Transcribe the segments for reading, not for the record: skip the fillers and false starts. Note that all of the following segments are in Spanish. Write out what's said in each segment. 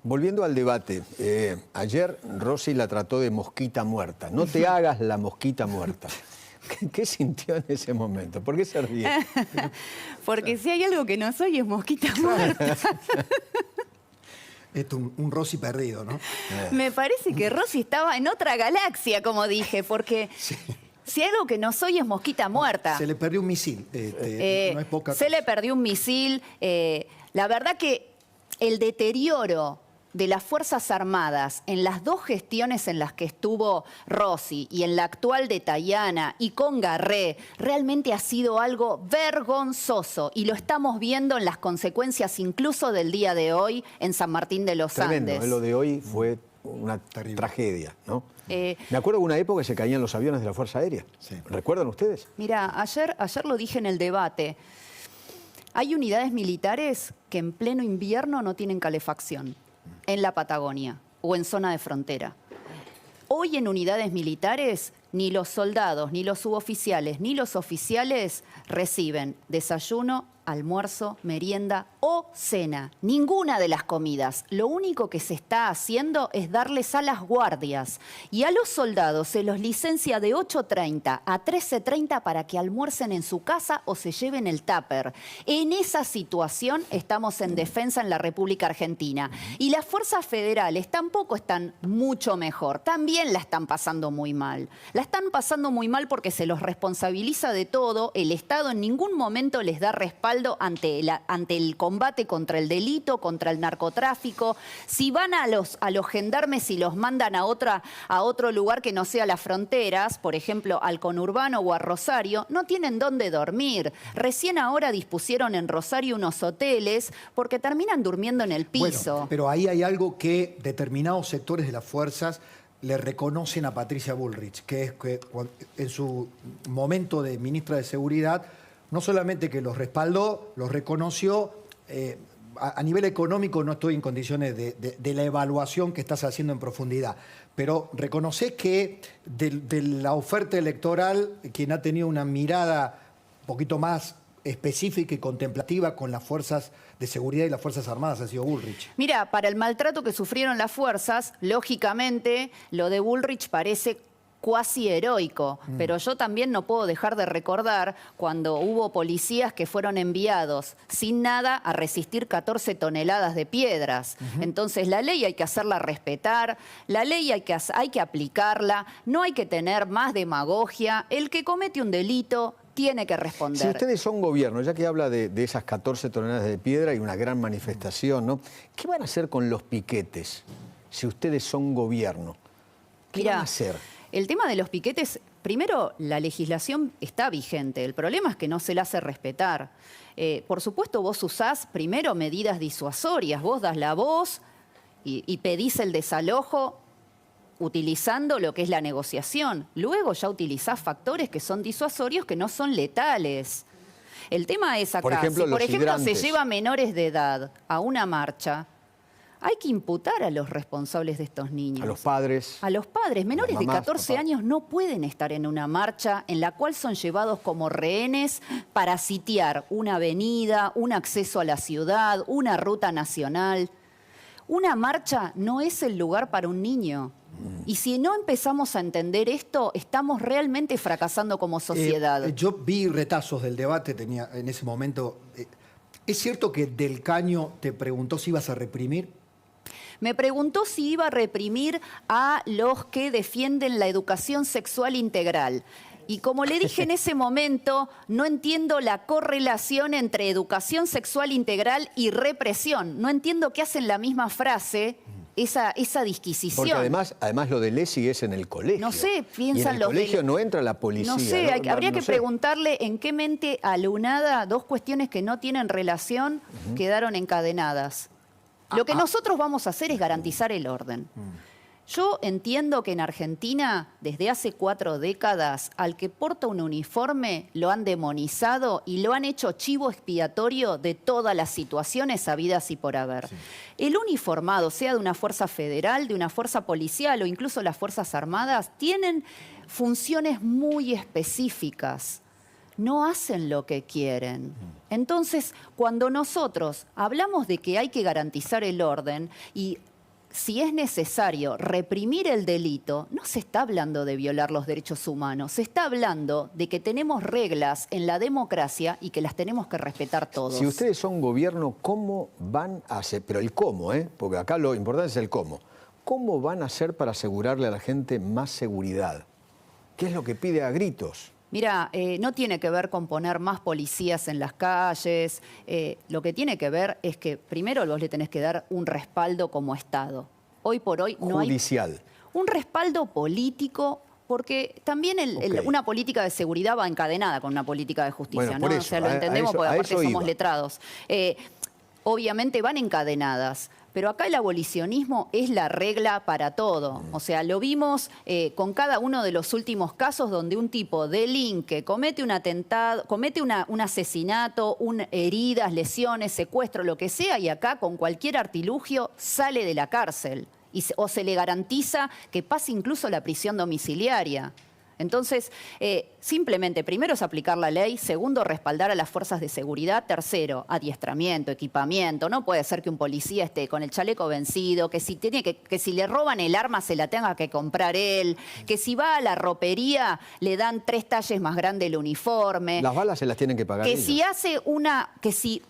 Volviendo al debate, ayer Rossi la trató de mosquita muerta. No te hagas la mosquita muerta. ¿Qué sintió en ese momento? ¿Por qué se ríe? Porque si hay algo que no soy es mosquita muerta. Es un Rossi perdido, ¿no? Me parece que Rossi estaba en otra galaxia, como dije, porque Sí. si hay algo que no soy es mosquita muerta. Se le perdió un misil. No es poca Se cosa. le perdió un misil. La verdad que el deterioro de las Fuerzas Armadas en las dos gestiones en las que estuvo Rossi y en la actual de Tayana y con Garré, realmente ha sido algo vergonzoso y lo estamos viendo en las consecuencias incluso del día de hoy en San Martín de los Tremendo, Andes. lo de hoy fue una Terrible. tragedia, ¿no? Eh, Me acuerdo de una época que se caían los aviones de la Fuerza Aérea. Sí. ¿Recuerdan ustedes? Mira, ayer lo dije en el debate. Hay unidades militares que en pleno invierno no tienen calefacción en la Patagonia o en zona de frontera. Hoy en unidades militares ni los soldados, ni los suboficiales, ni los oficiales reciben desayuno, almuerzo, merienda o cena. Ninguna de las comidas. Lo único que se está haciendo es darles a las guardias. Y a los soldados se los licencia de 8:30 a 13:30 para que almuercen en su casa o se lleven el tupper. En esa situación estamos en defensa en la República Argentina. Y las fuerzas federales tampoco están mucho mejor. También la están pasando muy mal. La están pasando muy mal porque se los responsabiliza de todo. El Estado en ningún momento les da respaldo ante el combate contra el delito, contra el narcotráfico. Si van a los gendarmes y los mandan a otro lugar que no sea las fronteras, por ejemplo, al conurbano o a Rosario, no tienen dónde dormir. Recién ahora dispusieron en Rosario unos hoteles porque terminan durmiendo en el piso. Bueno, pero ahí hay algo que determinados sectores de las fuerzas le reconocen a Patricia Bullrich, que es que en su momento de ministra de Seguridad, no solamente que los respaldó, los reconoció, a nivel económico no estoy en condiciones de la evaluación que estás haciendo en profundidad, pero reconoces que de la oferta electoral, quien ha tenido una mirada un poquito más específica y contemplativa con las fuerzas de seguridad y las Fuerzas Armadas ha sido Bullrich. Mira, para el maltrato que sufrieron las fuerzas, lógicamente lo de Bullrich parece cuasi heroico, pero yo también no puedo dejar de recordar cuando hubo policías que fueron enviados sin nada a resistir 14 toneladas de piedras. Entonces la ley hay que hacerla respetar, la ley hay que aplicarla, no hay que tener más demagogia. El que comete un delito tiene que responder. Si ustedes son gobierno, ya que habla de esas 14 toneladas de piedra y una gran manifestación, ¿no? ¿Qué van a hacer con los piquetes si ustedes son gobierno? ¿Qué van a hacer? El tema de los piquetes, primero, la legislación está vigente. El problema es que no se la hace respetar. Por supuesto, vos usás primero medidas disuasorias. Vos das la voz y pedís el desalojo utilizando lo que es la negociación. Luego ya utilizás factores que son disuasorios, que no son letales. El tema es acá, Por ejemplo, si por los ejemplo se hidrantes. lleva menores de edad a una marcha, hay que imputar a los responsables de estos niños. A los padres. A los padres menores mamás, de 14 papás. años no pueden estar en una marcha en la cual son llevados como rehenes para sitiar una avenida, un acceso a la ciudad, una ruta nacional. Una marcha no es el lugar para un niño. Y si no empezamos a entender esto, estamos realmente fracasando como sociedad. Yo vi retazos del debate, tenía en ese momento. ¿Es cierto que Del Caño te preguntó si ibas a reprimir? Me preguntó si iba a reprimir a los que defienden la educación sexual integral. Y como le dije en ese momento, no entiendo la correlación entre educación sexual integral y represión. No entiendo qué hacen la misma frase, esa disquisición. Porque además lo de Lesi es en el colegio. No sé, piensan y en el los colegio del- no entra la policía. No sé, habría no que sé. preguntarle en qué mente alunada dos cuestiones que no tienen relación quedaron encadenadas. Lo que nosotros vamos a hacer es garantizar el orden. Yo entiendo que en Argentina, desde hace 4 décadas, al que porta un uniforme lo han demonizado y lo han hecho chivo expiatorio de todas las situaciones habidas y por haber. Sí. El uniformado, sea de una fuerza federal, de una fuerza policial o incluso las Fuerzas Armadas, tienen funciones muy específicas. No hacen lo que quieren. Entonces, cuando nosotros hablamos de que hay que garantizar el orden y si es necesario reprimir el delito, no se está hablando de violar los derechos humanos, se está hablando de que tenemos reglas en la democracia y que las tenemos que respetar todos. Si ustedes son gobierno, ¿cómo van a hacer? Pero el cómo, porque acá lo importante es el cómo. ¿Cómo van a hacer para asegurarle a la gente más seguridad? ¿Qué es lo que pide a gritos? Mira, no tiene que ver con poner más policías en las calles. Lo que tiene que ver es que primero vos le tenés que dar un respaldo como Estado. Hoy por hoy no hay Judicial. un respaldo político, porque también una política de seguridad va encadenada con una política de justicia, Bueno, ¿no? por O sea, lo eso, entendemos porque a aparte eso somos iba. letrados. Obviamente van encadenadas. Pero acá el abolicionismo es la regla para todo. O sea, lo vimos con cada uno de los últimos casos donde un tipo delinque, comete un atentado, comete un asesinato, heridas, lesiones, secuestro, lo que sea, y acá con cualquier artilugio sale de la cárcel. O se le garantiza que pase incluso la prisión domiciliaria. Entonces, simplemente, primero es aplicar la ley, segundo, respaldar a las fuerzas de seguridad, tercero, adiestramiento, equipamiento. No puede ser que un policía esté con el chaleco vencido, que si le roban el arma se la tenga que comprar él, que si va a la ropería le dan 3 talles más grande el uniforme. Las balas se las tienen que pagar Que ellos. si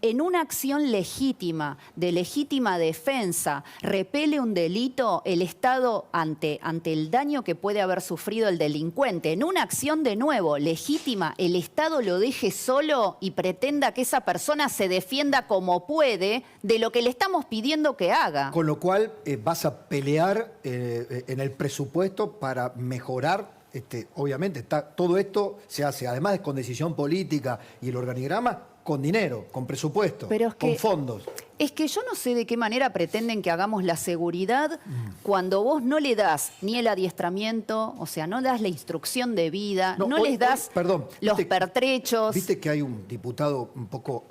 en una acción legítima, de legítima defensa, repele un delito, el Estado, ante el daño que puede haber sufrido el delincuente, en una acción de nuevo legítima, el Estado lo deje solo y pretenda que esa persona se defienda como puede de lo que le estamos pidiendo que haga. Con lo cual vas a pelear en el presupuesto para mejorar. Obviamente, todo esto se hace, además con decisión política y el organigrama, con dinero, con presupuesto, con fondos. Es que yo no sé de qué manera pretenden que hagamos la seguridad cuando vos no le das ni el adiestramiento, o sea, no das la instrucción de vida, no les das los pertrechos. Viste que hay un diputado un poco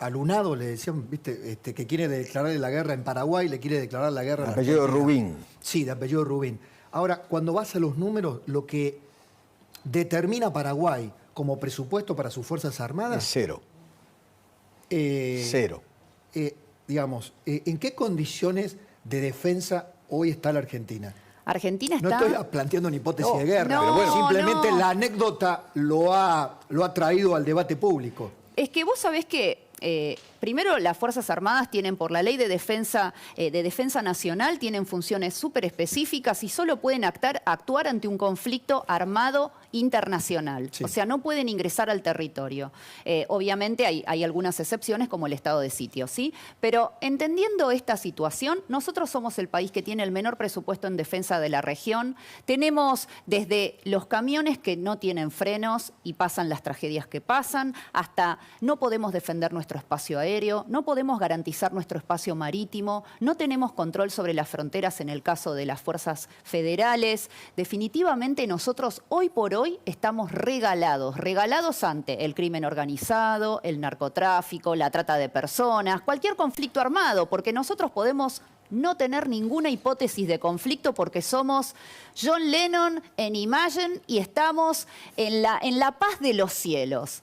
alunado, le decían, viste, que quiere declararle la guerra en Paraguay, le quiere declarar la guerra en Argentina. De apellido Rubín. Sí, de apellido Rubín. Ahora, cuando vas a los números, lo que determina Paraguay como presupuesto para sus Fuerzas Armadas... Es cero. Cero. Digamos, ¿en qué condiciones de defensa hoy está la Argentina? Argentina está... No estoy planteando una hipótesis de guerra, no, pero bueno, simplemente no. la anécdota lo ha traído al debate público. Es que vos sabés que primero las Fuerzas Armadas tienen, por la ley de defensa nacional, tienen funciones súper específicas y solo pueden actuar ante un conflicto armado internacional. Sí. O sea, no pueden ingresar al territorio. Obviamente hay algunas excepciones como el estado de sitio, ¿sí? Pero entendiendo esta situación, nosotros somos el país que tiene el menor presupuesto en defensa de la región. Tenemos desde los camiones que no tienen frenos y pasan las tragedias que pasan, hasta no podemos defender nuestro espacio aéreo, no podemos garantizar nuestro espacio marítimo, no tenemos control sobre las fronteras en el caso de las fuerzas federales. Definitivamente nosotros hoy por hoy estamos regalados ante el crimen organizado, el narcotráfico, la trata de personas, cualquier conflicto armado, porque nosotros podemos no tener ninguna hipótesis de conflicto porque somos John Lennon en Imagine y estamos en la paz de los cielos.